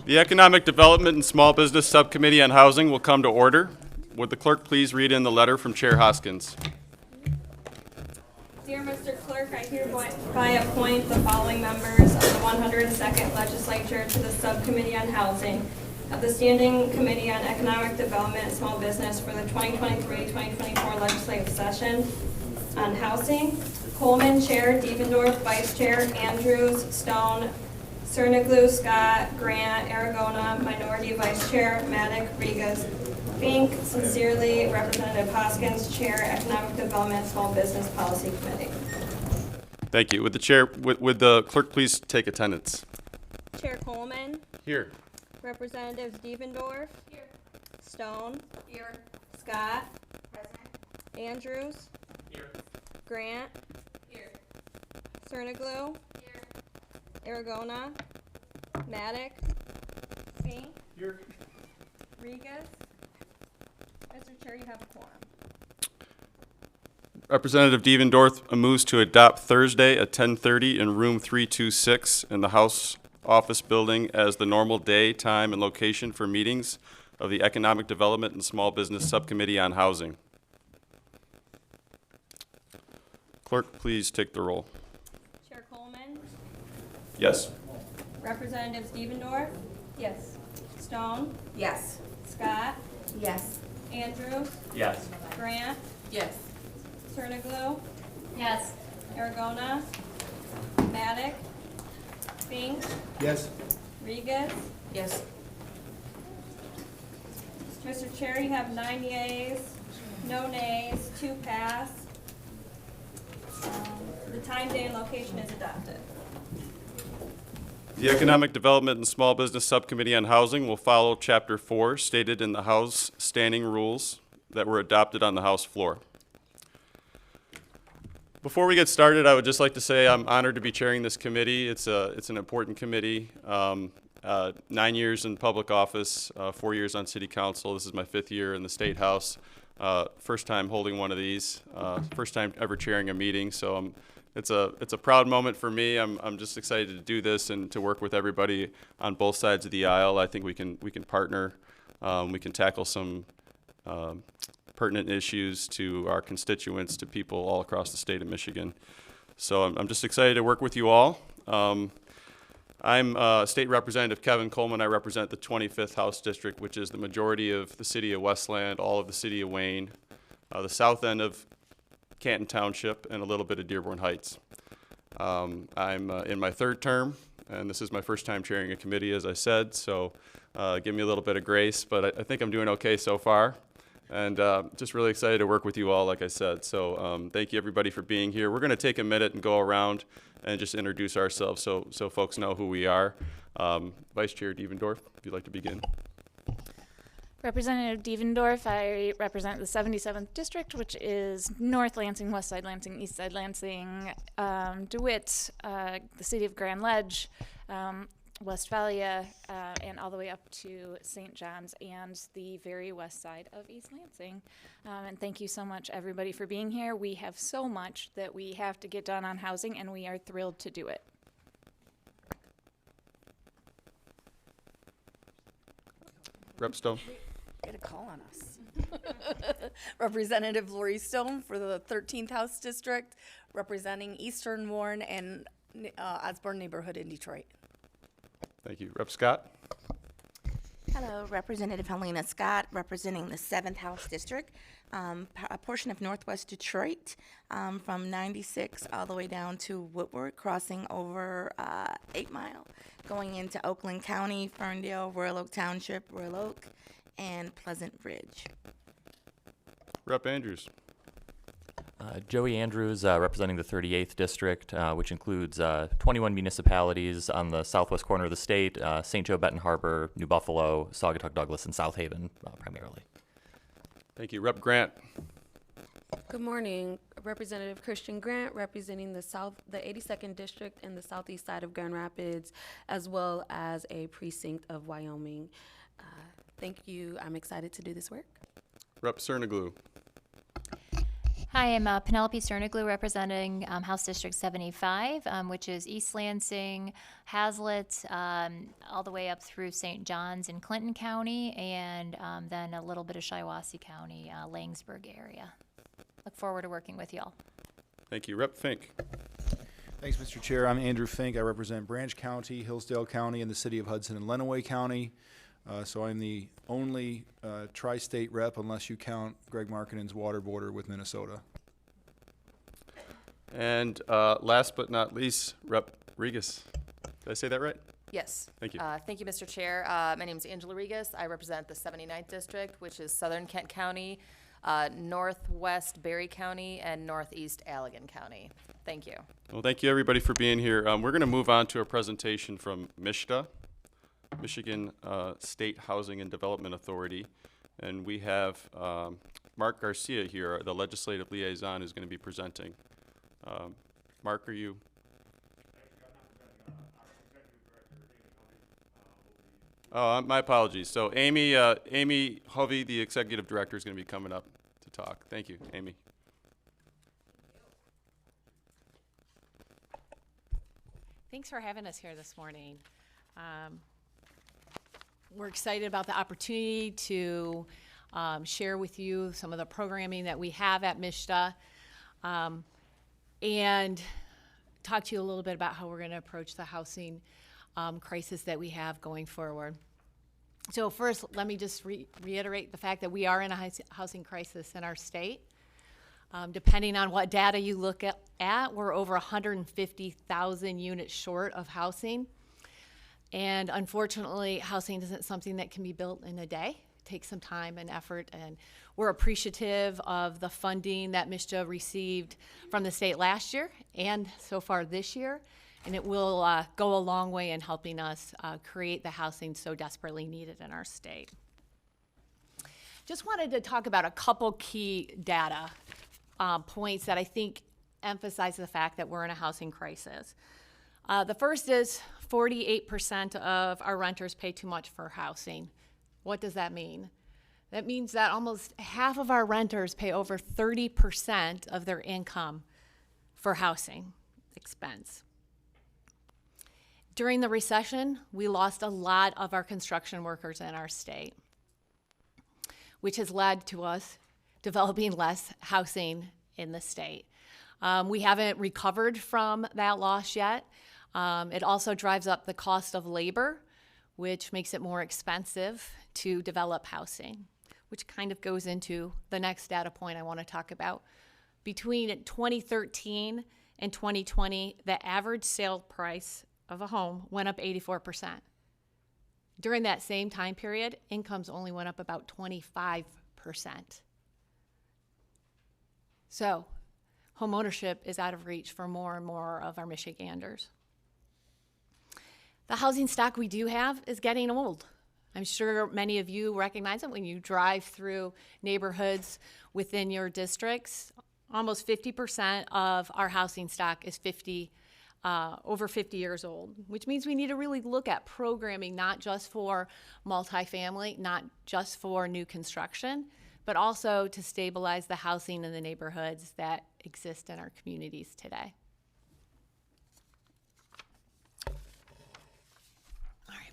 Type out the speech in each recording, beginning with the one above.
The Economic Development and Small Business Subcommittee on Housing will come to order. Would the clerk please read in the letter from Chair Hoskins? Dear Mr. Clerk, I hereby appoint the following members of the 102nd Legislature to the Subcommittee on Housing of the Standing Committee on Economic Development and Small Business for the 2023-2024 legislative session on housing. Coleman, Chair; Devendorf, Vice Chair; Andrews, Stone, Cerniglu, Scott, Grant, Aragona, Minority Vice Chair; Maddock, Rigas, Fink. Sincerely, Representative Hoskins, Chair, Economic Development, Small Business Policy Committee. Thank you. Would the clerk please take attendance? Chair Coleman, Here. Representatives Devendorf, here. Stone, here. Scott, present. Andrews, here. Grant, here. Cerniglu, here. Aragona, Maddock, Fink, Here. Rigas. Mr. Chair, you have a quorum. Representative Devendorf moves to adopt Thursday at 10:30 in room 326 in the House Office Building as the normal day, time, and location for meetings of the Economic Development and Small Business Subcommittee on Housing. Clerk, please take the roll. Chair Coleman, Yes. Representatives Devendorf, Yes. Stone, Yes. Scott, Yes. Andrews, Yes. Grant, Yes. Cerniglu, Yes. Aragona, Maddock, Fink, Yes. Rigas. Yes. Mr. Chair, you have 9 yeas, no nays, 2 pass. The time, day, and location is adopted. The Economic Development and Small Business Subcommittee on Housing will follow Chapter 4 stated in the House standing rules that were adopted on the House floor. Before we get started, I would just like to say I'm honored to be chairing this committee. It's an important committee. 9 years in public office, 4 years on city council. This is my 5th year in the State House. First time holding one of these. First time ever chairing a meeting. So it's a proud moment for me. I'm just excited to do this and to work with everybody on both sides of the aisle. I think we can partner. We can tackle some pertinent issues to our constituents, to people all across the state of Michigan. So I'm just excited to work with you all. I'm State Representative Kevin Coleman. I represent the 25th House District, which is the majority of the city of Westland, all of the city of Wayne, the south end of Canton Township, and a little bit of Dearborn Heights. I'm in my 3rd term, and this is my first time chairing a committee, as I said, so give me a little bit of grace, but I think I'm doing okay so far. And just really excited to work with you all, like I said. So thank you, everybody, for being here. We're going to take a minute and go around and just introduce ourselves so folks know who we are. Vice Chair Devendorf, if you'd like to begin. Representative Devendorf, I represent the 77th District, which is North Lansing, West Side Lansing, East Side Lansing, DeWitt, the city of Grand Ledge, Westphalia, and all the way up to St. John's and the very west side of East Lansing. And thank you so much, everybody, for being here. We have so much that we have to get done on housing, and we are thrilled to do it. Rep Stone. Get a call on us. Representative Lori Stone for the 13th House District, representing Eastern Warren and Osborne neighborhood in Detroit. Thank you. Rep Scott. Hello, Representative Helena Scott, representing the 7th House District, a portion of Northwest Detroit, from 96 all the way down to Woodward, crossing over 8 Mile, going into Oakland County, Ferndale, Royal Oak Township, Royal Oak, and Pleasant Ridge. Rep Andrews. Joey Andrews, representing the 38th District, which includes 21 municipalities on the southwest corner of the state, St. Joe, Benton Harbor, New Buffalo, Saugatuck Douglas, and South Haven, primarily. Thank you. Rep Grant. Good morning. Representative Christian Grant, representing the 82nd District and the southeast side of Grand Rapids, as well as a precinct of Wyoming. Thank you. I'm excited to do this work. Rep Cerniglu. Hi, I'm Penelope Sterniglu representing House District 75, which is East Lansing, Hazlitt, all the way up through St. John's in Clinton County, and then a little bit of Shiawassee County, Langsburg area. Look forward to working with y'all. Thank you. Rep. Fink. Thanks, Mr. Chair. I'm Andrew Fink. I represent Branch County, Hillsdale County, and the city of Hudson and Lenawee County. So I'm the only tri-state rep, unless you count Greg Markkinen's water border with Minnesota. And last but not least, Rep. Regas. Did I say that right? Yes. Thank you. Thank you, Mr. Chair. My name is Angela Regas. I represent the 79th District, which is Southern Kent County, Northwest Berry County, and Northeast Allegan County. Thank you. Well, thank you, everybody, for being here. We're going to move on to a presentation from MSHDA, Michigan State Housing and Development Authority. And we have Mark Garcia here, the legislative liaison, who's going to be presenting. Mark, are you? Oh, my apologies. So Amy Hovey, the executive director, is going to be coming up to talk. Thank you, Amy. Thanks for having us here this morning. We're excited about the opportunity to share with you some of the programming that we have at MSHDA, and talk to you a little bit about how we're going to approach the housing crisis that we have going forward. So first, let me just reiterate the fact that we are in a housing crisis in our state. Depending on what data you look at, we're over 150,000 units short of housing. And unfortunately, housing isn't something that can be built in a day. It takes some time and effort, and we're appreciative of the funding that MSHDA received from the state last year and so far this year, and it will go a long way in helping us create the housing so desperately needed in our state. Just wanted to talk about a couple key data points that I think emphasize the fact that we're in a housing crisis. The first is 48% of our renters pay too much for housing. What does that mean? That means that almost half of our renters pay over 30% of their income for housing expense. During the recession, we lost a lot of our construction workers in our state, which has led to us developing less housing in the state. We haven't recovered from that loss yet. It also drives up the cost of labor, which makes it more expensive to develop housing, which kind of goes into the next data point I want to talk about. Between 2013 and 2020, the average sale price of a home went up 84%. During that same time period, incomes only went up about 25%. So, homeownership is out of reach for more and more of our Michiganders. The housing stock we do have is getting old. I'm sure many of you recognize it when you drive through neighborhoods within your districts. Almost 50% of our housing stock is over 50 years old, which means we need to really look at programming not just for multifamily, not just for new construction, but also to stabilize the housing in the neighborhoods that exist in our communities today.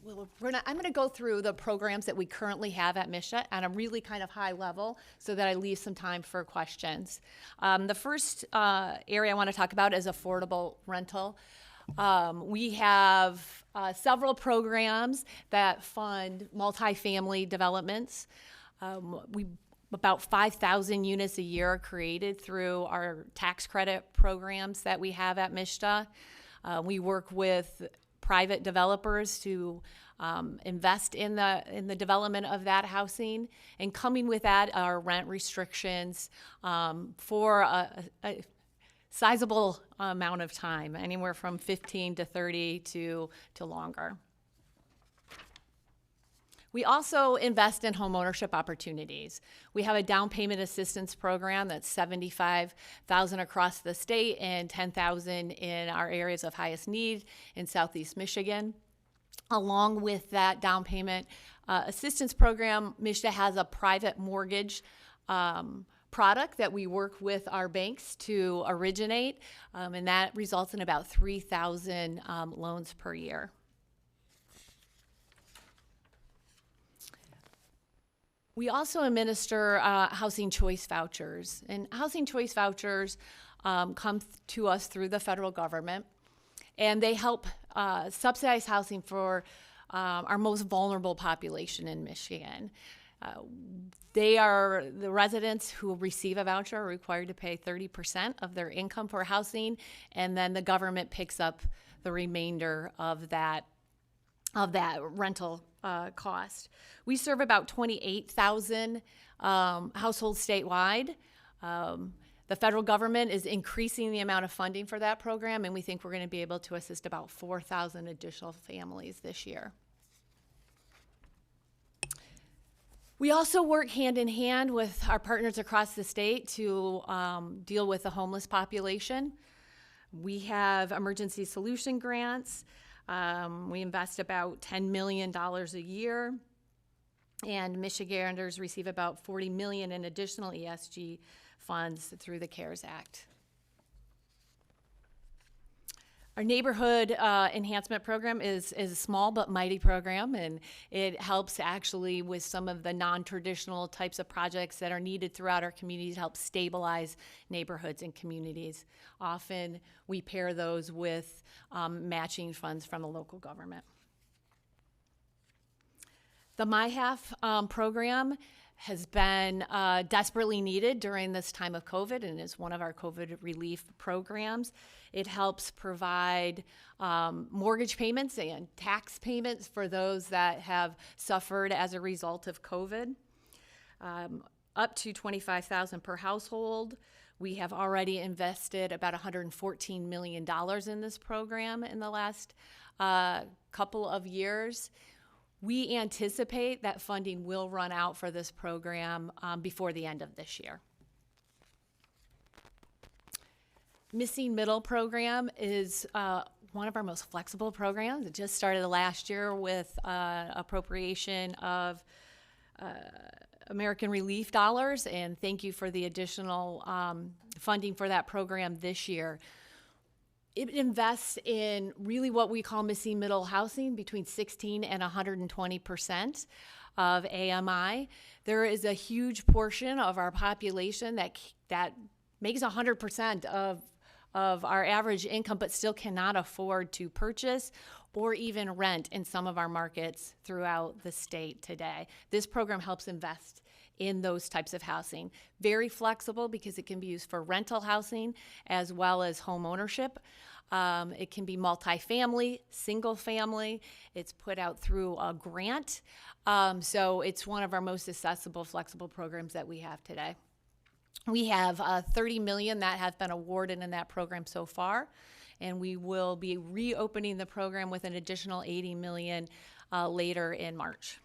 Well, I'm going to go through the programs that we currently have at MSHDA at a really kind of high level so that I leave some time for questions. The first area I want to talk about is affordable rental. We have several programs that fund multifamily developments. About 5,000 units a year are created through our tax credit programs that we have at MSHDA. We work with private developers to invest in the development of that housing, and coming with that are rent restrictions for a sizable amount of time, anywhere from 15 to 30 to longer. We also invest in homeownership opportunities. We have a down payment assistance program that's $75,000 across the state and $10,000 in our areas of highest need in Southeast Michigan. Along with that down payment assistance program, MSHDA has a private mortgage product that we work with our banks to originate, and that results in about 3,000 loans per year. We also administer housing choice vouchers, and housing choice vouchers come to us through the federal government, and they help subsidize housing for our most vulnerable population in Michigan. The residents who receive a voucher are required to pay 30% of their income for housing, and then the government picks up the remainder of that rental cost. We serve about 28,000 households statewide. The federal government is increasing the amount of funding for that program, and we think we're going to be able to assist about 4,000 additional families this year. We also work hand in hand with our partners across the state to deal with the homeless population. We have emergency solution grants. We invest about $10 million a year, and Michiganders receive about $40 million in additional ESG funds through the CARES Act. Our neighborhood enhancement program is a small but mighty program, and it helps actually with some of the non-traditional types of projects that are needed throughout our communities to help stabilize neighborhoods and communities. Often we pair those with matching funds from the local government. The MyHalf program has been desperately needed during this time of COVID and is one of our COVID relief programs. It helps provide mortgage payments and tax payments for those that have suffered as a result of COVID. Up to $25,000 per household. We have already invested about $114 million in this program in the last couple of years. We anticipate that funding will run out for this program before the end of this year. Missing Middle program is one of our most flexible programs. It just started last year with appropriation of American Relief dollars, and thank you for the additional funding for that program this year. It invests in really what we call missing middle housing, between 16 and 120% of AMI. There is a huge portion of our population that makes 100% of our average income, but still cannot afford to purchase or even rent in some of our markets throughout the state today. This program helps invest in those types of housing. Very flexible because it can be used for rental housing as well as home ownership. It can be multifamily, single family. It's put out through a grant. So it's one of our most accessible, flexible programs that we have today. We have $30 million that has been awarded in that program so far, and we will be reopening the program with an additional $80 million later in March.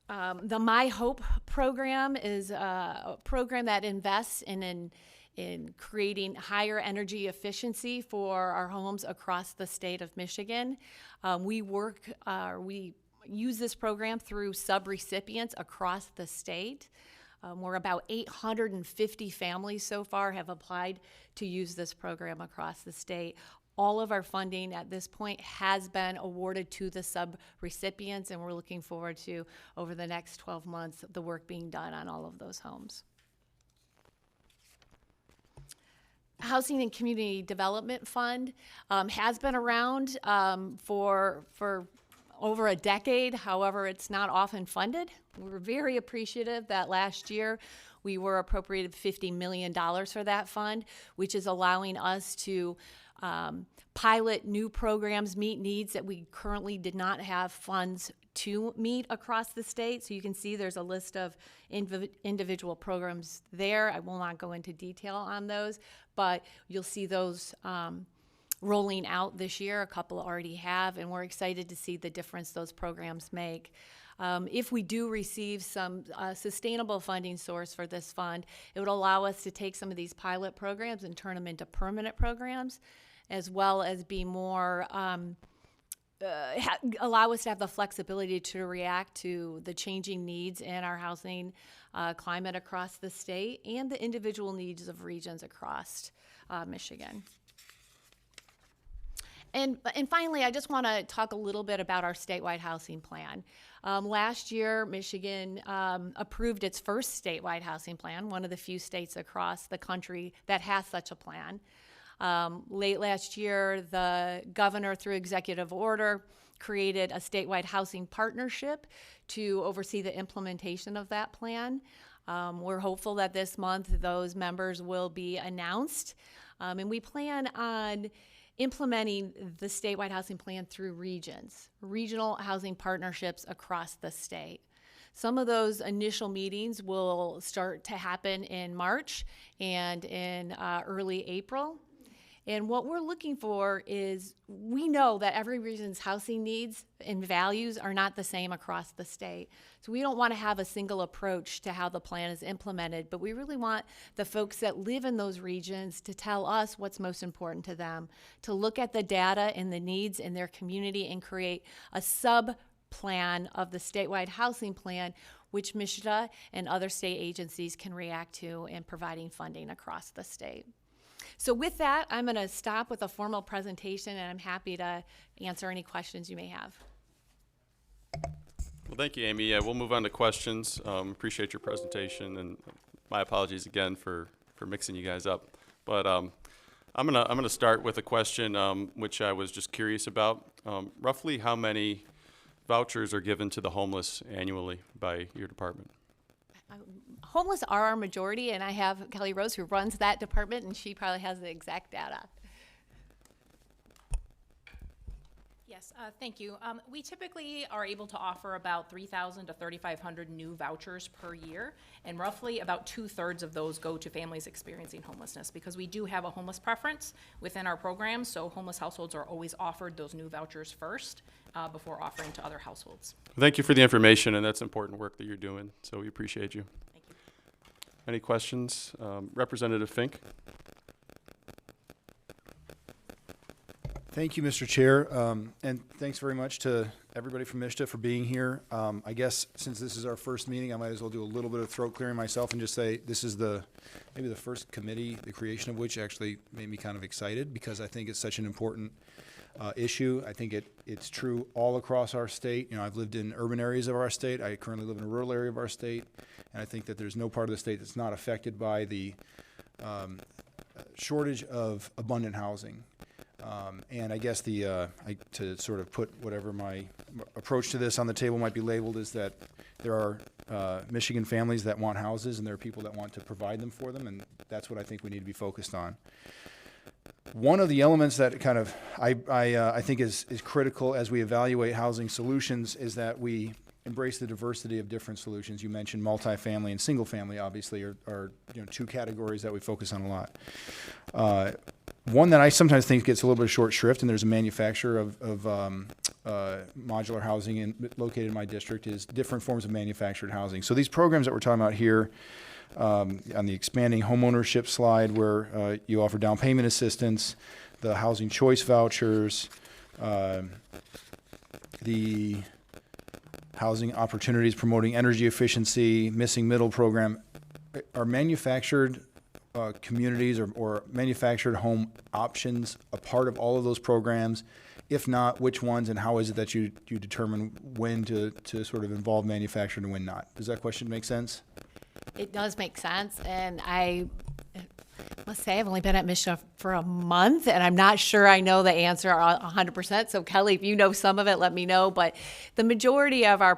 The My Hope program is a program that invests in creating higher energy efficiency for our homes across the state of Michigan. We use this program through subrecipients across the state. We're about 850 families so far have applied to use this program across the state. All of our funding at this point has been awarded to the subrecipients, and we're looking forward to, over the next 12 months, the work being done on all of those homes. Housing and Community Development Fund has been around for over a decade. However, it's not often funded. We're very appreciative that last year we were appropriated $50 million for that fund, which is allowing us to pilot new programs, meet needs that we currently did not have funds to meet across the state. So you can see there's a list of individual programs there. I will not go into detail on those, but you'll see those rolling out this year. A couple already have, and we're excited to see the difference those programs make. If we do receive some sustainable funding source for this fund, it would allow us to take some of these pilot programs and turn them into permanent programs, as well as be more allow us to have the flexibility to react to the changing needs in our housing climate across the state and the individual needs of regions across Michigan. And finally, I just want to talk a little bit about our statewide housing plan. Last year, Michigan approved its first statewide housing plan, one of the few states across the country that has such a plan. Late last year, the governor, through executive order, created a statewide housing partnership to oversee the implementation of that plan. We're hopeful that this month those members will be announced. And we plan on implementing the statewide housing plan through regions, regional housing partnerships across the state. Some of those initial meetings will start to happen in March and in early April. And what we're looking for is, we know that every region's housing needs and values are not the same across the state. So we don't want to have a single approach to how the plan is implemented, but we really want the folks that live in those regions to tell us what's most important to them, to look at the data and the needs in their community and create a sub-plan of the statewide housing plan, which MSHDA and other state agencies can react to in providing funding across the state. So with that, I'm going to stop with a formal presentation, and I'm happy to answer any questions you may have. Well, thank you, Amy. We'll move on to questions. Appreciate your presentation, and my apologies again for mixing you guys up. But I'm gonna start with a question which I was just curious about. Roughly how many vouchers are given to the homeless annually by your department? Homeless are our majority, and I have Kelly Rose, who runs that department, and she probably has the exact data. Yes, thank you. We typically are able to offer about 3,000 to 3,500 new vouchers per year, and roughly about 2/3 of those go to families experiencing homelessness, because we do have a homeless preference within our program, so homeless households are always offered those new vouchers first before offering to other households. Thank you for the information, and that's important work that you're doing, so we appreciate you. Thank you. Any questions? Representative Fink? Thank you, Mr. Chair, and thanks very much to everybody from MSHDA for being here. I guess since this is our first meeting, I might as well do a little bit of throat clearing myself and just say this is maybe the first committee, the creation of which actually made me kind of excited, because I think it's such an important issue. I think it's true all across our state. You know, I've lived in urban areas of our state. I currently live in a rural area of our state, and I think that there's no part of the state that's not affected by the shortage of abundant housing. And I guess to sort of put whatever my approach to this on the table might be labeled, is that there are Michigan families that want houses, and there are people that want to provide them for them, and that's what I think we need to be focused on. One of the elements that kind of I think is critical as we evaluate housing solutions is that we embrace the diversity of different solutions. You mentioned multifamily and single family, obviously, are two categories that we focus on a lot. One that I sometimes think gets a little bit of short shrift, and there's a manufacturer of modular housing located in my district, is different forms of manufactured housing. So these programs that we're talking about here, on the expanding homeownership slide, where you offer down payment assistance, the housing choice vouchers, the housing opportunities promoting energy efficiency, missing middle program, are manufactured communities or manufactured home options a part of all of those programs? If not, which ones, and how is it that you determine when to sort of involve manufactured and when not? Does that question make sense? It does make sense, and I must say I've only been at MSHDA for a month, and I'm not sure I know the answer 100%. So Kelly, if you know some of it, let me know. But the majority of our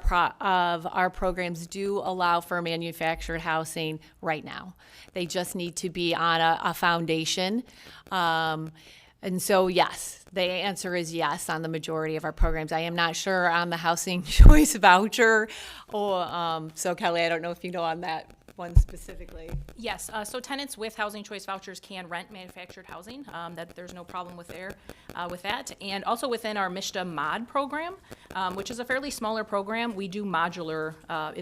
programs do allow for manufactured housing right now. They just need to be on a foundation. And so, yes, the answer is yes on the majority of our programs. I am not sure on the housing choice voucher. So Kelly, I don't know if you know on that one specifically. Yes, so tenants with housing choice vouchers can rent manufactured housing. That there's no problem with that. And also within our MSHDA MOD program, which is a fairly smaller program. We do modular,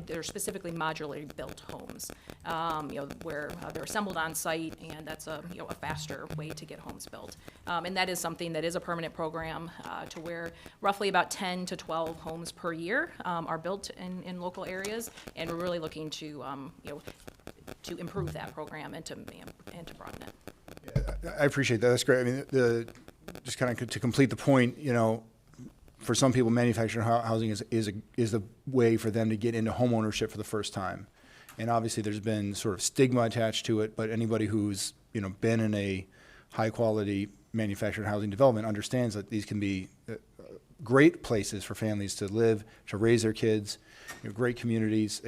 they're specifically modularly built homes, where they're assembled on site, and that's a faster way to get homes built. And that is something that is a permanent program, to where roughly about 10 to 12 homes per year are built in local areas, and we're really looking to to improve that program and to broaden it. I appreciate that. That's great. I mean, just kind of to complete the point, for some people, manufactured housing is a way for them to get into home ownership for the first time. And obviously, there's been sort of stigma attached to it, but anybody who's been in a high quality manufactured housing development understands that these can be great places for families to live, to raise their kids. Great communities.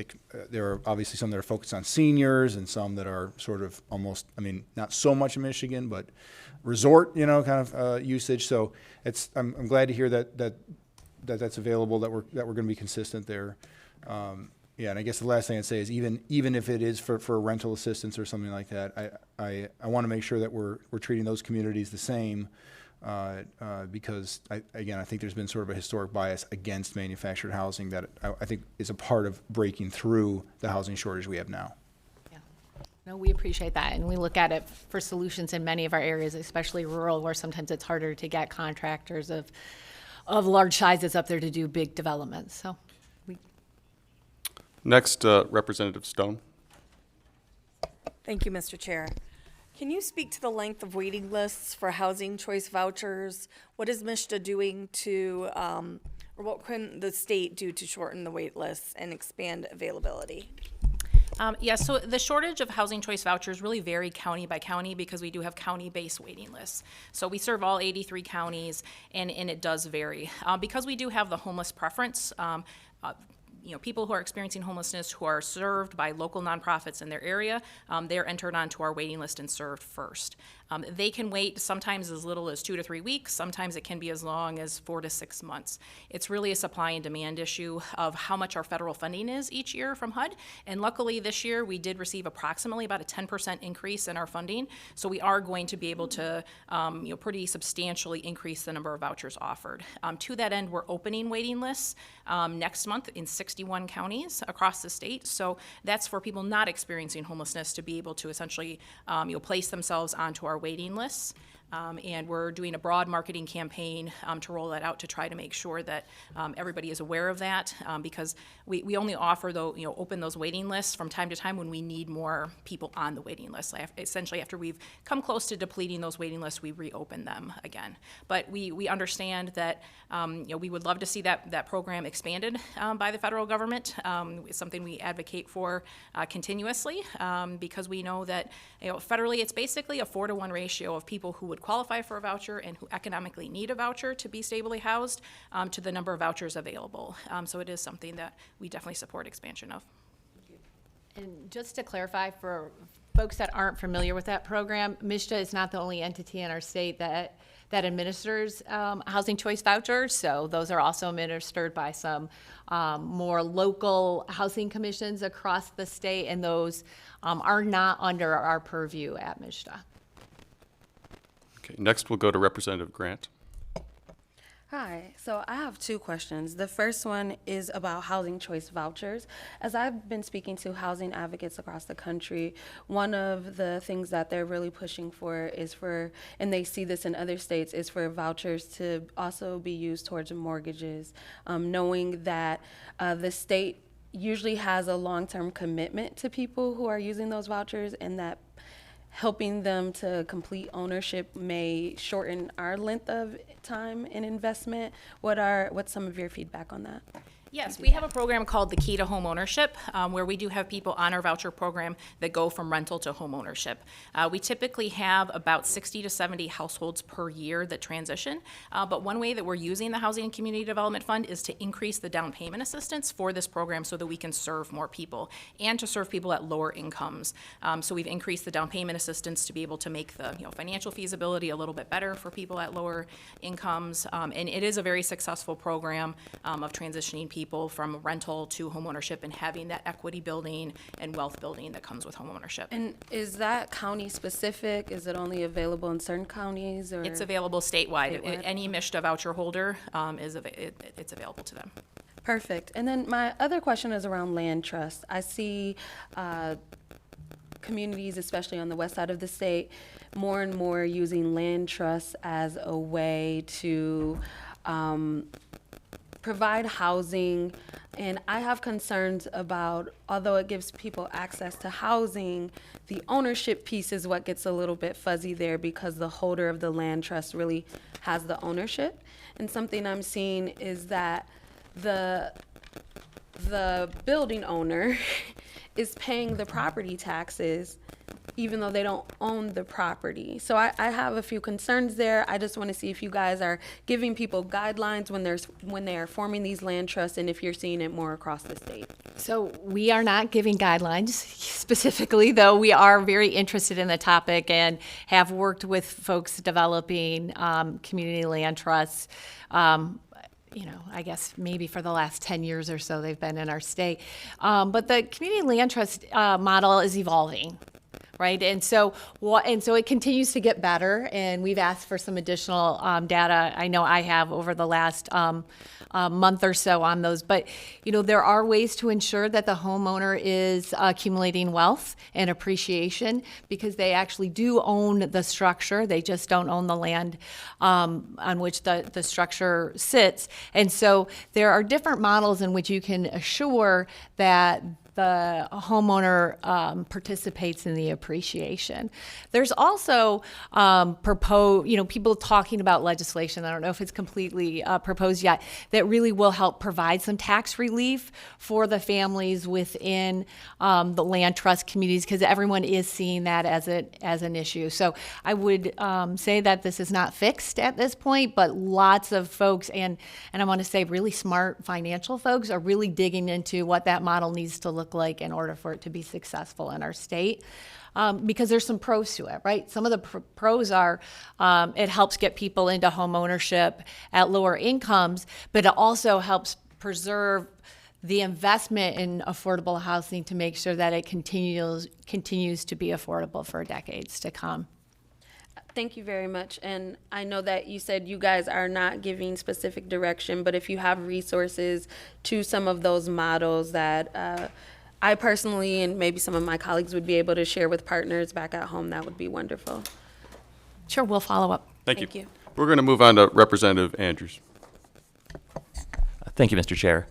There are obviously some that are focused on seniors and some that are sort of almost, not so much in Michigan, but resort, kind of usage. So I'm glad to hear that's available, that we're going to be consistent there. Yeah, and I guess the last thing I'd say is even if it is for rental assistance or something like that, I want to make sure that we're treating those communities the same. Because I think there's been sort of a historic bias against manufactured housing that I think is a part of breaking through the housing shortage we have now. Yeah. No, we appreciate that, and we look at it for solutions in many of our areas, especially rural, where sometimes it's harder to get contractors of large sizes up there to do big developments. So, Next, Representative Stone. Thank you, Mr. Chair. Can you speak to the length of waiting lists for housing choice vouchers? What is MSHDA doing to, or what can the state do to shorten the wait lists and expand availability? So the shortage of housing choice vouchers really vary county by county because we do have county-based waiting lists. So we serve all 83 counties, and it does vary. Because we do have the homeless preference, people who are experiencing homelessness who are served by local nonprofits in their area, they're entered onto our waiting list and served first. They can wait sometimes as little as 2 to 3 weeks. Sometimes it can be as long as 4 to 6 months. It's really a supply and demand issue of how much our federal funding is each year from HUD. And luckily this year we did receive approximately about a 10% increase in our funding. So we are going to be able to pretty substantially increase the number of vouchers offered. To that end, we're opening waiting lists next month in 61 counties across the state. So that's for people not experiencing homelessness to be able to essentially place themselves onto our waiting lists. And we're doing a broad marketing campaign to roll that out to try to make sure that everybody is aware of that, because we only offer open those waiting lists from time to time when we need more people on the waiting list. Essentially, after we've come close to depleting those waiting lists, we reopen them again. But we understand that we would love to see that program expanded by the federal government. It's something we advocate for continuously, because we know that federally it's basically a 4-to-1 ratio of people who would qualify for a voucher and who economically need a voucher to be stably housed to the number of vouchers available. So it is something that we definitely support expansion of. And just to clarify for folks that aren't familiar with that program, MSHDA is not the only entity in our state that administers housing choice vouchers. So those are also administered by some more local housing commissions across the state, and those are not under our purview at MSHDA. Okay, next we'll go to Representative Grant. Hi, so I have 2 questions. The first one is about housing choice vouchers. As I've been speaking to housing advocates across the country, one of the things that they're really pushing for is and they see this in other states, is for vouchers to also be used towards mortgages, knowing that the state usually has a long-term commitment to people who are using those vouchers, and that helping them to complete ownership may shorten our length of time and investment. What's some of your feedback on that? Yes, we have a program called the Key to Home Ownership, where we do have people on our voucher program that go from rental to home ownership. We typically have about 60 to 70 households per year that transition, but one way that we're using the Housing and Community Development Fund is to increase the down payment assistance for this program so that we can serve more people and to serve people at lower incomes. So we've increased the down payment assistance to be able to make the financial feasibility a little bit better for people at lower incomes, and it is a very successful program of transitioning people people from rental to homeownership and having that equity building and wealth building that comes with homeownership. And is that county specific? Is it only available in certain counties or? It's available statewide. Statewide. Any MISHDA voucher holder it's available to them. Perfect. And then my other question is around land trust. I see communities, especially on the west side of the state, more and more using land trusts as a way to provide housing. And I have concerns about, although it gives people access to housing, the ownership piece is what gets a little bit fuzzy there because the holder of the land trust really has the ownership. And something I'm seeing is that the building owner is paying the property taxes even though they don't own the property. So I have a few concerns there. I just want to see if you guys are giving people guidelines when they are forming these land trusts and if you're seeing it more across the state. So we are not giving guidelines specifically, though we are very interested in the topic and have worked with folks developing community land trusts. I guess maybe for the last 10 years or so they've been in our state. But the community land trust model is evolving. Right, and so it continues to get better, and we've asked for some additional data. I know I have over the last month or so on those, but there are ways to ensure that the homeowner is accumulating wealth and appreciation because they actually do own the structure. They just don't own the land on which the structure sits, and so there are different models in which you can assure that the homeowner participates in the appreciation. There's also people talking about legislation, I don't know if it's completely proposed yet, that really will help provide some tax relief for the families within the land trust communities because everyone is seeing that as an issue. So I would say that this is not fixed at this point, but lots of folks, and I want to say really smart financial folks are really digging into what that model needs to look like in order for it to be successful in our state. Because there's some pros to it, right? Some of the pros are it helps get people into home ownership at lower incomes, but it also helps preserve the investment in affordable housing to make sure that it continues to be affordable for decades to come. Thank you very much. And I know that you said you guys are not giving specific direction, but if you have resources to some of those models that I personally and maybe some of my colleagues would be able to share with partners back at home, that would be wonderful. Sure, we'll follow up. Thank you. We're going to move on to Representative Andrews. Thank you, Mr. Chair.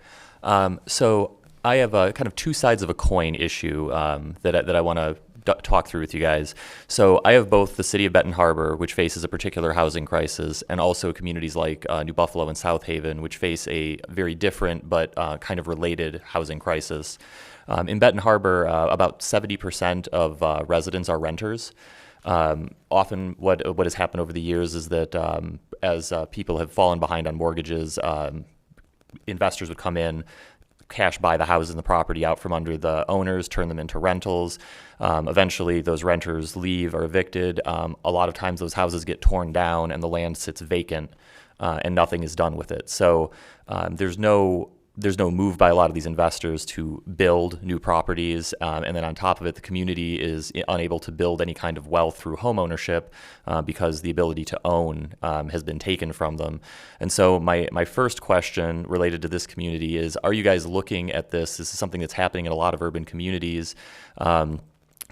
So I have kind of two sides of a coin issue that I want to talk through with you guys. So I have both the city of Benton Harbor, which faces a particular housing crisis, and also communities like New Buffalo and South Haven, which face a very different but kind of related housing crisis. In Benton Harbor, about 70% of residents are renters. Often what has happened over the years is that as people have fallen behind on mortgages, investors would come in, cash buy the houses and the property out from under the owners, turn them into rentals. Eventually, those renters leave or evicted. A lot of times those houses get torn down and the land sits vacant and nothing is done with it. So there's no move by a lot of these investors to build new properties. And then on top of it, the community is unable to build any kind of wealth through home ownership because the ability to own has been taken from them. And so my first question related to this community is, are you guys looking at this? This is something that's happening in a lot of urban communities.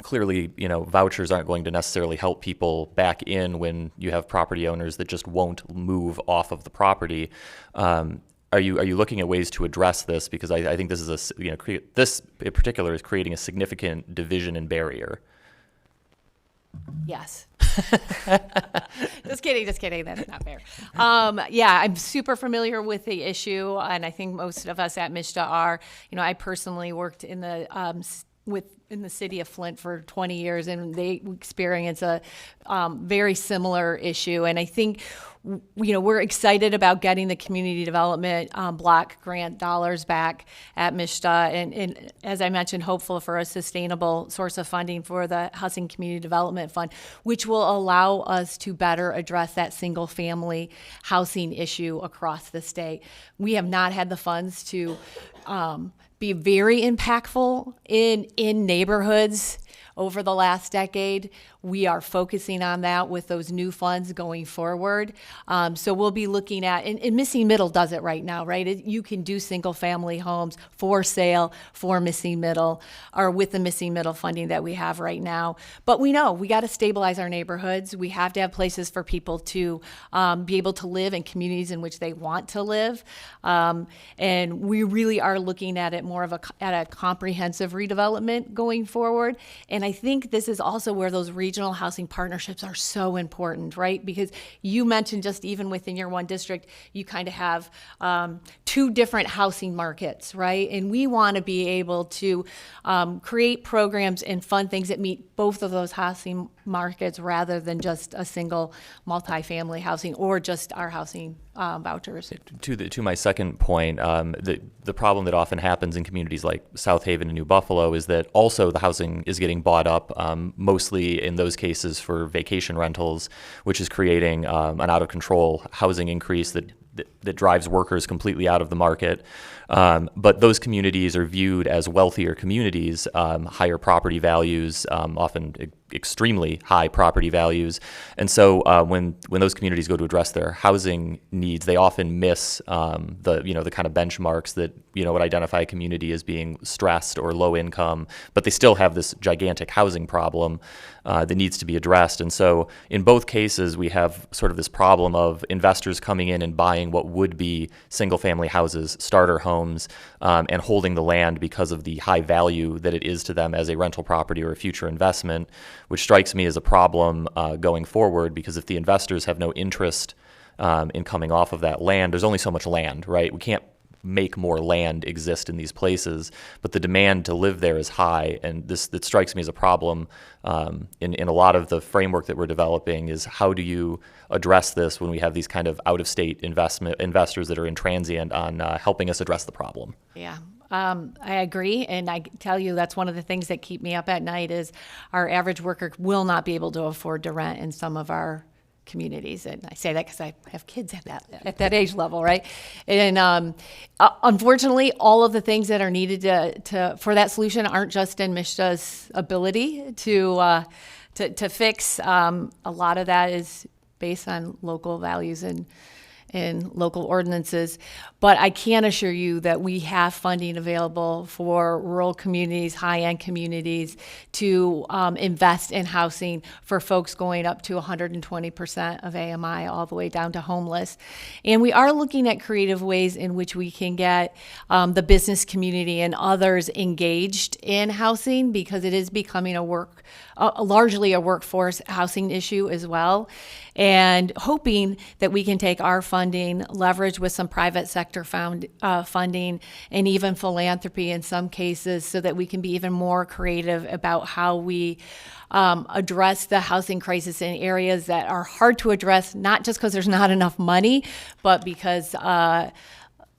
Clearly, vouchers aren't going to necessarily help people back in when you have property owners that just won't move off of the property. Are you looking at ways to address this? Because I think this is this in particular is creating a significant division and barrier. Yes. Just kidding. That's not fair. I'm super familiar with the issue, and I think most of us at MISHDA are. I personally worked in the in the city of Flint for 20 years, and they experience a very similar issue. And I think, we're excited about getting the community development block grant dollars back at MSHDA, and as I mentioned, hopeful for a sustainable source of funding for the Housing Community Development Fund, which will allow us to better address that single-family housing issue across the state. We have not had the funds to be very impactful in neighborhoods over the last decade. We are focusing on that with those new funds going forward. So we'll be looking at, and Missing Middle does it right now, right? You can do single-family homes for sale for Missing Middle, or with the Missing Middle funding that we have right now. But we know we got to stabilize our neighborhoods. We have to have places for people to be able to live in communities in which they want to live. And we really are looking at it more of at a comprehensive redevelopment going forward. And I think this is also where those regional housing partnerships are so important, right? Because you mentioned just even within your one district, you kind of have two different housing markets, right? And we want to be able to create programs and fund things that meet both of those housing markets rather than just a single multifamily housing or just our housing vouchers. To my second point, the problem that often happens in communities like South Haven and New Buffalo is that also the housing is getting bought up, mostly in those cases for vacation rentals, which is creating an out-of-control housing increase that drives workers completely out of the market. But those communities are viewed as wealthier communities, higher property values, often extremely high property values. And so when those communities go to address their housing needs, they often miss the kind of benchmarks that would identify a community as being stressed or low income, but they still have this gigantic housing problem that needs to be addressed. And so in both cases, we have sort of this problem of investors coming in and buying what would be single-family houses, starter homes, and holding the land because of the high value that it is to them as a rental property or a future investment, which strikes me as a problem going forward, because if the investors have no interest in coming off of that land, there's only so much land, right? We can't make more land exist in these places, but the demand to live there is high, and that strikes me as a problem in a lot of the framework that we're developing. Is how do you address this when we have these kind of out-of-state investors that are intransient on helping us address the problem? Yeah. I agree, and I tell you that's one of the things that keep me up at night is our average worker will not be able to afford to rent in some of our communities, and I say that because I have kids at that age level, right? And unfortunately, all of the things that are needed for that solution aren't just in MSHDA's ability to fix. A lot of that is based on local values and local ordinances. But I can assure you that we have funding available for rural communities, high-end communities, to invest in housing for folks going up to 120% of AMI all the way down to homeless. And we are looking at creative ways in which we can get the business community and others engaged in housing, because it is becoming largely a workforce housing issue as well. And hoping that we can take our funding, leverage with some private sector funding, and even philanthropy in some cases, so that we can be even more creative about how we address the housing crisis in areas that are hard to address, not just because there's not enough money, but because the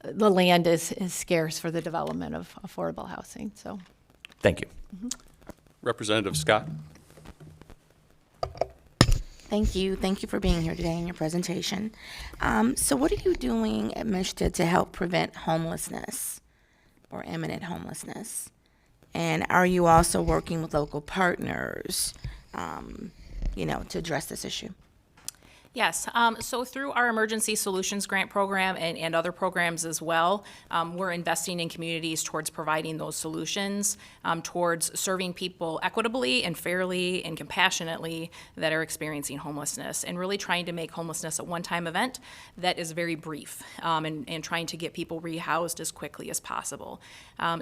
land is scarce for the development of affordable housing. So, thank you. Mm-hmm. Representative Scott. Thank you. Thank you for being here today in your presentation. So what are you doing at MSHDA to help prevent homelessness or imminent homelessness? And are you also working with local partners, to address this issue? Yes, so through our Emergency Solutions Grant Program and other programs as well, we're investing in communities towards providing those solutions, towards serving people equitably and fairly and compassionately that are experiencing homelessness, and really trying to make homelessness a one-time event that is very brief, and trying to get people rehoused as quickly as possible.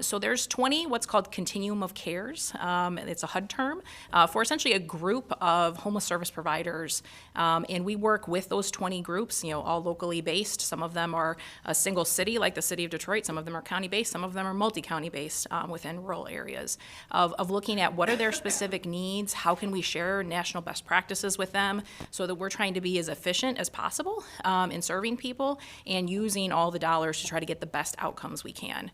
So there's 20 what's called Continuum of Cares, it's a HUD term, for essentially a group of homeless service providers, and we work with those 20 groups, all locally based. Some of them are a single city, like the city of Detroit. Some of them are county-based. Some of them are multi-county based within rural areas. Of looking at what are their specific needs, how can we share national best practices with them, so that we're trying to be as efficient as possible in serving people and using all the dollars to try to get the best outcomes we can.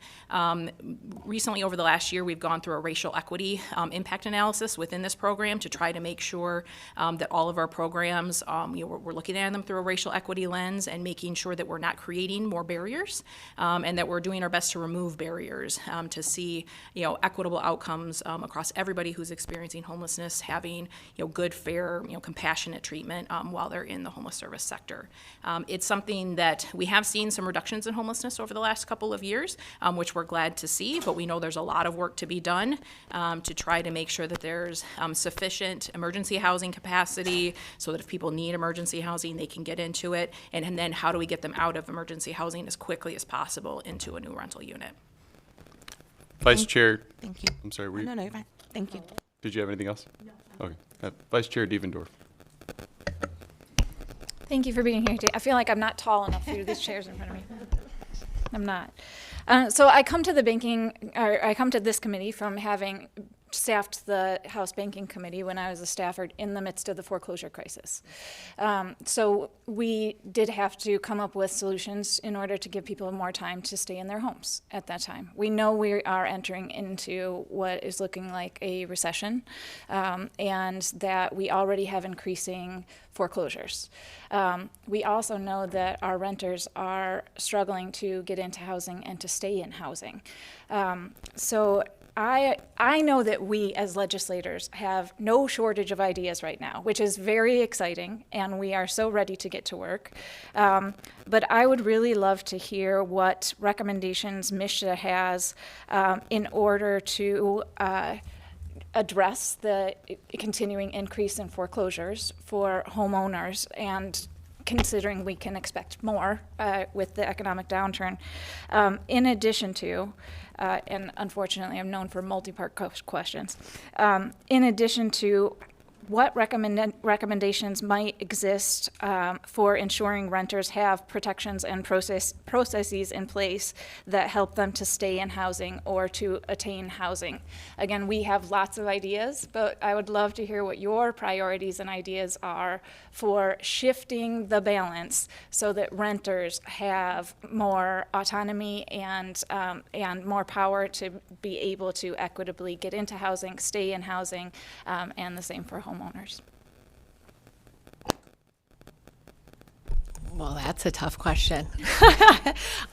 Recently, over the last year, we've gone through a racial equity impact analysis within this program to try to make sure that all of our programs, we're looking at them through a racial equity lens and making sure that we're not creating more barriers, and that we're doing our best to remove barriers to see, equitable outcomes across everybody who's experiencing homelessness, having, good, fair, compassionate treatment while they're in the homeless service sector. It's something that we have seen some reductions in homelessness over the last couple of years, which we're glad to see, but we know there's a lot of work to be done to try to make sure that there's sufficient emergency housing capacity so that if people need emergency housing, they can get into it. And then how do we get them out of emergency housing as quickly as possible into a new rental unit? Vice Chair. Thank you. I'm sorry. No, you're fine. Thank you. Did you have anything else? No. Okay. Vice Chair Devendorf. Thank you for being here today. I feel like I'm not tall enough for these chairs in front of me. I'm not. So I come to this committee from having staffed the House Banking Committee when I was a staffer in the midst of the foreclosure crisis. So we did have to come up with solutions in order to give people more time to stay in their homes at that time. We know we are entering into what is looking like a recession, and that we already have increasing foreclosures. We also know that our renters are struggling to get into housing and to stay in housing. So I know that we as legislators have no shortage of ideas right now, which is very exciting, and we are so ready to get to work. But I would really love to hear what recommendations MSHDA has in order to address the continuing increase in foreclosures for homeowners, and considering we can expect more with the economic downturn. In addition to, and unfortunately I'm known for multi-part questions, in addition to what recommendations might exist for ensuring renters have protections and processes in place that help them to stay in housing or to attain housing. Again, we have lots of ideas, but I would love to hear what your priorities and ideas are for shifting the balance so that renters have more autonomy and more power to be able to equitably get into housing, stay in housing, and the same for homeowners. Well, that's a tough question.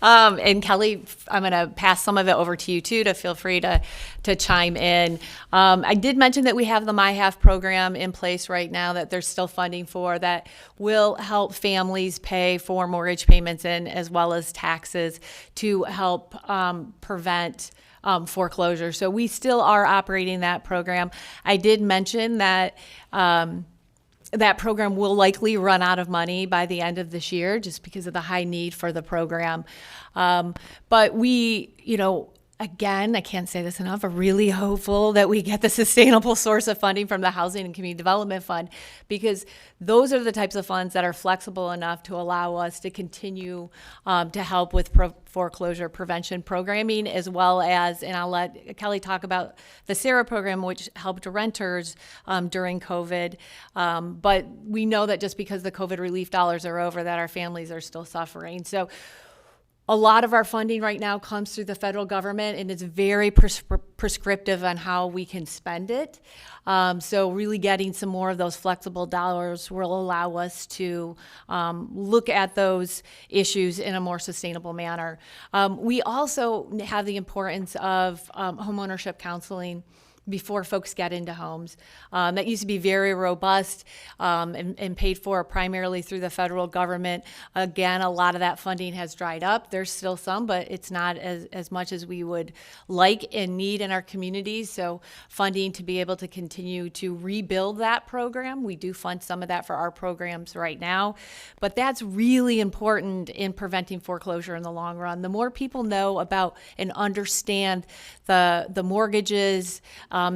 And Kelly, I'm going to pass some of it over to you too to feel free to chime in. I did mention that we have the MyHalf program in place right now that there's still funding for, that will help families pay for mortgage payments and as well as taxes to help prevent foreclosure. So we still are operating that program. I did mention that that program will likely run out of money by the end of this year just because of the high need for the program. But we, again, I can't say this enough, are really hopeful that we get the sustainable source of funding from the Housing and Community Development Fund, because those are the types of funds that are flexible enough to allow us to continue to help with foreclosure prevention programming, as well as, and I'll let Kelly talk about the SARA program, which helped renters during COVID. But we know that just because the COVID relief dollars are over, that our families are still suffering. So a lot of our funding right now comes through the federal government, and it's very prescriptive on how we can spend it. So really getting some more of those flexible dollars will allow us to look at those issues in a more sustainable manner. We also have the importance of homeownership counseling before folks get into homes. That used to be very robust and paid for primarily through the federal government. Again, a lot of that funding has dried up. There's still some, but it's not as much as we would like and need in our communities. So funding to be able to continue to rebuild that program. We do fund some of that for our programs right now, but that's really important in preventing foreclosure in the long run. The more people know about and understand the mortgages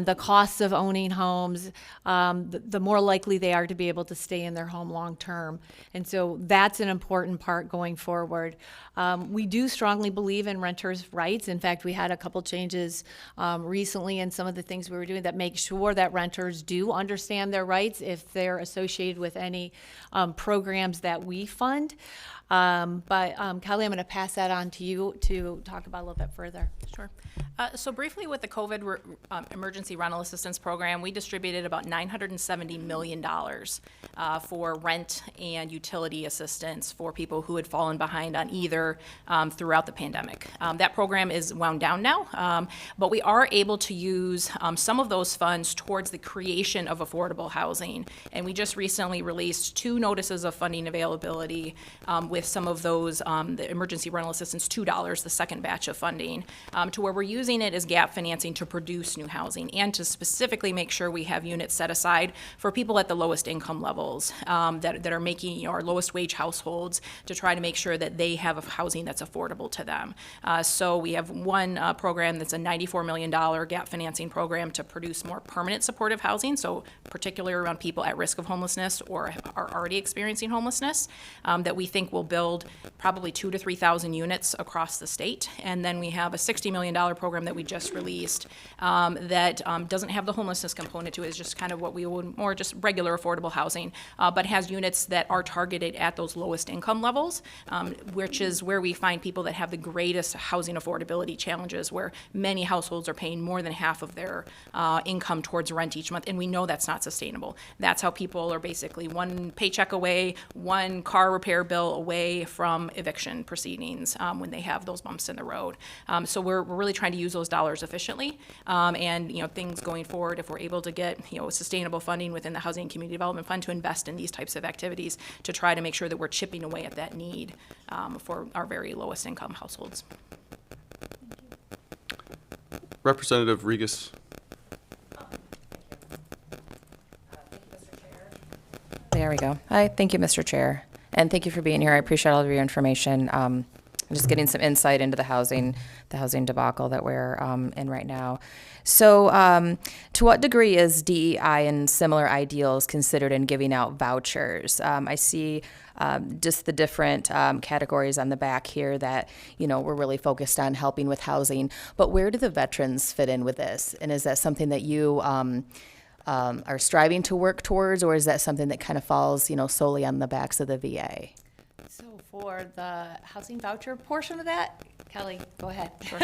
the costs of owning homes, the more likely they are to be able to stay in their home long term. And so that's an important part going forward. We do strongly believe in renters' rights. In fact, we had a couple changes recently in some of the things we were doing that make sure that renters do understand their rights if they're associated with any programs that we fund. But Kelly, I'm going to pass that on to you to talk about a little bit further. Sure. So briefly with the COVID Emergency Rental Assistance Program, we distributed about $970 million for rent and utility assistance for people who had fallen behind on either throughout the pandemic. That program is wound down now, but we are able to use some of those funds towards the creation of affordable housing. And we just recently released 2 notices of funding availability with some of those, the Emergency Rental Assistance $2, the second batch of funding, to where we're using it as gap financing to produce new housing and to specifically make sure we have units set aside for people at the lowest income levels that are making, our lowest wage households, to try to make sure that they have a housing that's affordable to them. So we have one program that's a $94 million gap financing program to produce more permanent supportive housing, so particularly around people at risk of homelessness or are already experiencing homelessness, that we think will build probably 2,000 to 3,000 units across the state. And then we have a $60 million program that we just released that doesn't have the homelessness component to it. It's just kind of what we would more just regular affordable housing, but has units that are targeted at those lowest income levels, which is where we find people that have the greatest housing affordability challenges, where many households are paying more than half of their income towards rent each month, and we know that's not sustainable. That's how people are basically one paycheck away, one car repair bill away from eviction proceedings when they have those bumps in the road. So we're really trying to use those dollars efficiently, and things going forward, if we're able to get sustainable funding within the Housing and Community Development Fund to invest in these types of activities to try to make sure that we're chipping away at that need for our very lowest income households. Representative Regas. There we go. Hi, thank you, Mr. Chair. And thank you for being here. I appreciate all of your information. I'm just getting some insight into the housing debacle that we're in right now. So to what degree is DEI and similar ideals considered in giving out vouchers? I see just the different categories on the back here that, we're really focused on helping with housing. But where do the veterans fit in with this? And is that something that you are striving to work towards, or is that something that kind of falls, solely on the backs of the VA? So for the housing voucher portion of that, Kelly, go ahead. Sure.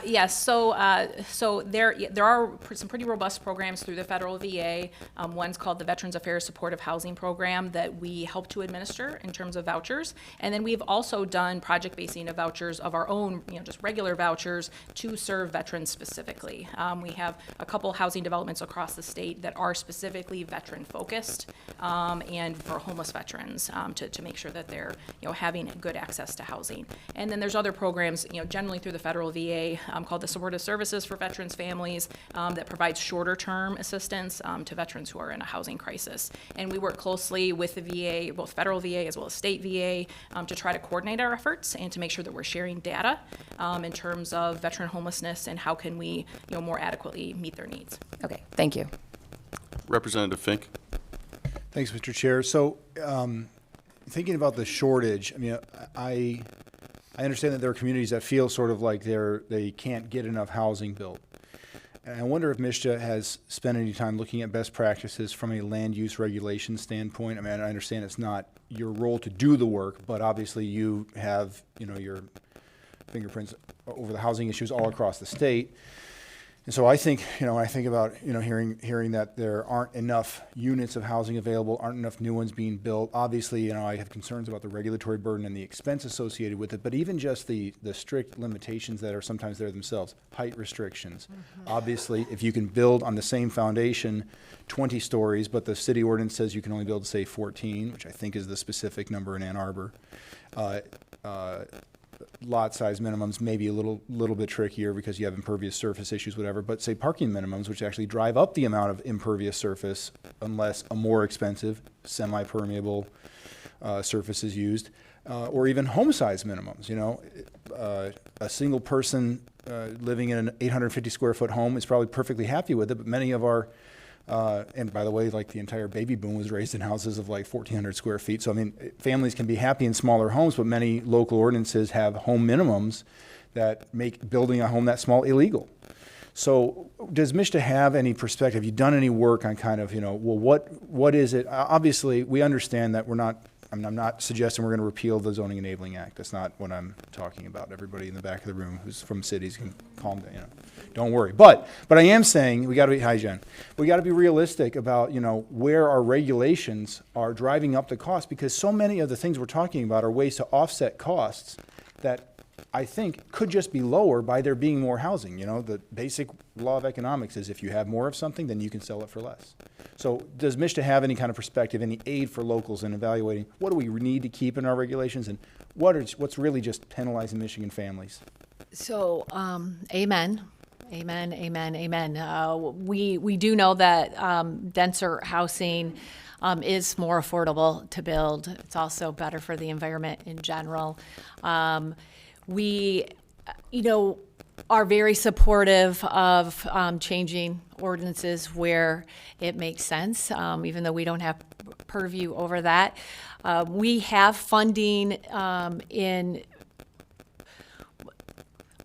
Yes, so there are some pretty robust programs through the federal VA. One's called the Veterans Affairs Supportive Housing Program that we help to administer in terms of vouchers. And then we've also done project basing of vouchers of our own, just regular vouchers to serve veterans specifically. We have a couple housing developments across the state that are specifically veteran focused and for homeless veterans to make sure that they're having good access to housing. And then there's other programs, generally through the federal VA, called the Supportive Services for Veterans Families, that provides shorter term assistance to veterans who are in a housing crisis. And we work closely with the VA, both federal VA as well as state VA, to try to coordinate our efforts and to make sure that we're sharing data in terms of veteran homelessness and how can we, more adequately meet their needs. Okay, thank you. Representative Fink. Thanks, Mr. Chair. So, thinking about the shortage, I understand that there are communities that feel sort of like they can't get enough housing built. And I wonder if MSHDA has spent any time looking at best practices from a land use regulation standpoint. I understand it's not your role to do the work, but obviously you have, your fingerprints over the housing issues all across the state. And so I think, I think about, hearing that there aren't enough units of housing available, aren't enough new ones being built. Obviously, I have concerns about the regulatory burden and the expense associated with it, but even just the strict limitations that are sometimes there themselves, height restrictions. Mm-hmm. Obviously, if you can build on the same foundation 20 stories, but the city ordinance says you can only build, say, 14, which I think is the specific number in Ann Arbor, lot size minimums may be a little bit trickier because you have impervious surface issues, whatever, but say parking minimums, which actually drive up the amount of impervious surface unless a more expensive, semi-permeable surfaces used, or even home size minimums. You know, a single person living in an 850 square foot home is probably perfectly happy with it, but many of our and by the way, like the entire baby boom was raised in houses of like 1,400 square feet. So I mean, families can be happy in smaller homes, but many local ordinances have home minimums that make building a home that small illegal. So does MSHDA have any perspective? Have you done any work on kind of, you know, well, what is it? Obviously, we understand that I'm not suggesting we're going to repeal the Zoning Enabling Act. That's not what I'm talking about. Everybody in the back of the room who's from cities can calm down, you know. Don't worry. But I am saying we got to be, hi Jen, we got to be realistic about, you know, where our regulations are driving up the cost, because so many of the things we're talking about are ways to offset costs that I think could just be lower by there being more housing. You know, the basic law of economics is if you have more of something, then you can sell it for less. So does MSHDA have any kind of perspective, any aid for locals in evaluating what do we need to keep in our regulations and what's really just penalizing Michigan families? So, amen. Amen, amen, amen. We do know that denser housing is more affordable to build. It's also better for the environment in general. We, you know, are very supportive of changing ordinances where it makes sense, even though we don't have purview over that. We have funding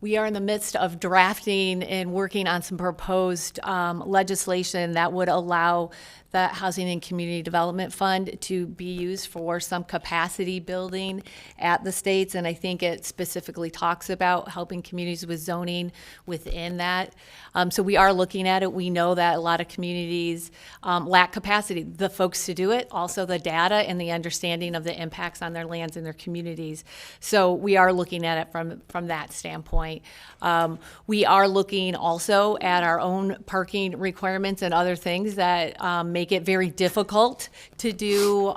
we are in the midst of drafting and working on some proposed legislation that would allow the Housing and Community Development Fund to be used for some capacity building at the states. And I think it specifically talks about helping communities with zoning within that. So we are looking at it. We know that a lot of communities lack capacity, the folks to do it, also the data and the understanding of the impacts on their lands and their communities. So we are looking at it from that standpoint. We are looking also at our own parking requirements and other things that make it very difficult to do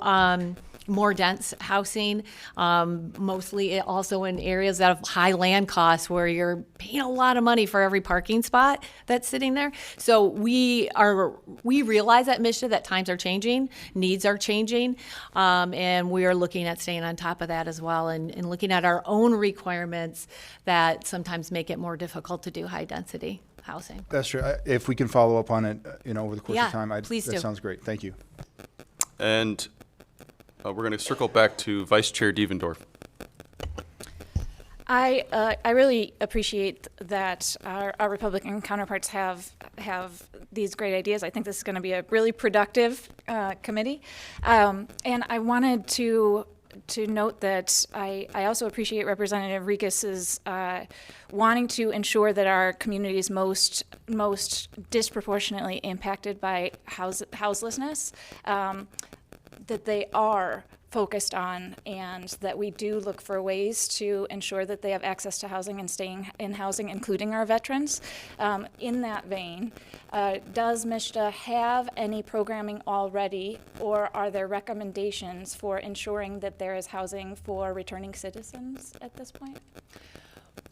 more dense housing, mostly also in areas that have high land costs where you're paying a lot of money for every parking spot that's sitting there. So we realize at MSHDA that times are changing, needs are changing, and we are looking at staying on top of that as well and looking at our own requirements that sometimes make it more difficult to do high density housing. That's true. If we can follow up on it, you know, over the course of time, please that do. sounds great. Thank you. And we're going to circle back to Vice Chair Devendorf. I really appreciate that our Republican counterparts have these great ideas. I think this is going to be a really productive committee, and I wanted to note that I also appreciate Representative Ricas's wanting to ensure that our communities most disproportionately impacted by houselessness, that they are focused on, and that we do look for ways to ensure that they have access to housing and staying in housing, including our veterans. In that vein, does MSHDA have any programming already, or are there recommendations for ensuring that there is housing for returning citizens at this point?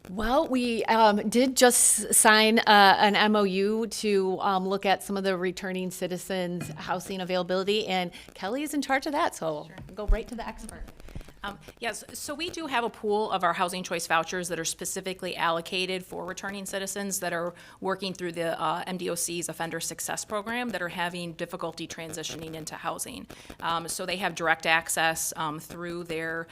Well, we did just sign an MOU to look at some of the returning citizens' housing availability, and Kelly is in charge of that, so go right to the expert. Yes, so we do have a pool of our Housing Choice vouchers that are specifically allocated for returning citizens that are working through the MDOC's Offender Success Program that are having difficulty transitioning into housing. So they have direct access through their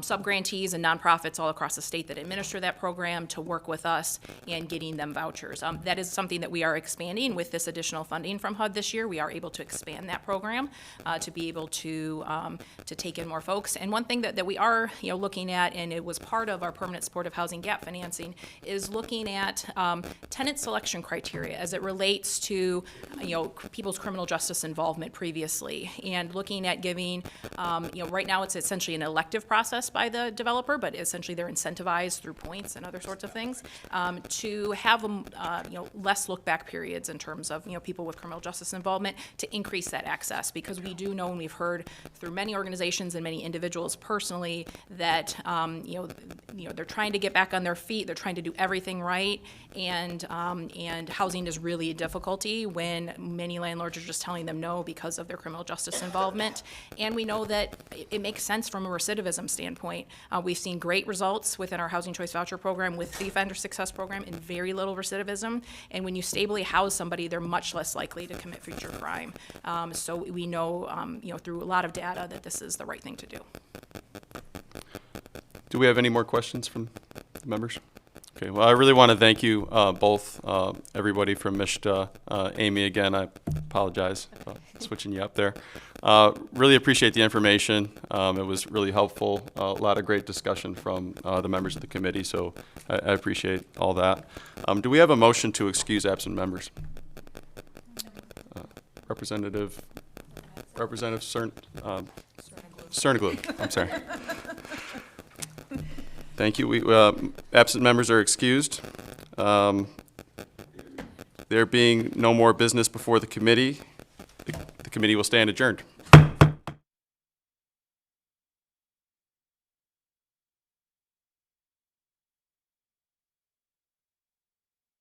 sub-grantees and nonprofits all across the state that administer that program to work with us in getting them vouchers. That is something that we are expanding with this additional funding from HUD this year. We are able to expand that program to be able to take in more folks. And one thing that we are, looking at, and it was part of our permanent supportive housing gap financing, is looking at tenant selection criteria as it relates to, people's criminal justice involvement previously, and looking at giving, right now it's essentially an elective process by the developer, but essentially they're incentivized through points and other sorts of things to have less look-back periods in terms of, people with criminal justice involvement, to increase that access, because we do know, and we've heard through many organizations and many individuals personally, that they're trying to get back on their feet, they're trying to do everything right, and housing is really a difficulty when many landlords are just telling them no because of their criminal justice involvement. And we know that it makes sense from a recidivism standpoint. We've seen great results within our Housing Choice Voucher program with the Offender Success Program and very little recidivism. And when you stably house somebody, they're much less likely to commit future crime. So we know, through a lot of data that this is the right thing to do. Do we have any more questions from the members? Okay, well, I really want to thank you both, everybody from MISHDA. Amy, again, I apologize for switching you up there. Really appreciate the information. It was really helpful. A lot of great discussion from the members of the committee, so I appreciate all that. Do we have a motion to excuse absent members? Representative Cerniglu, I'm sorry. Thank you. Absent members are excused. There being no more business before the committee, the committee will stand adjourned.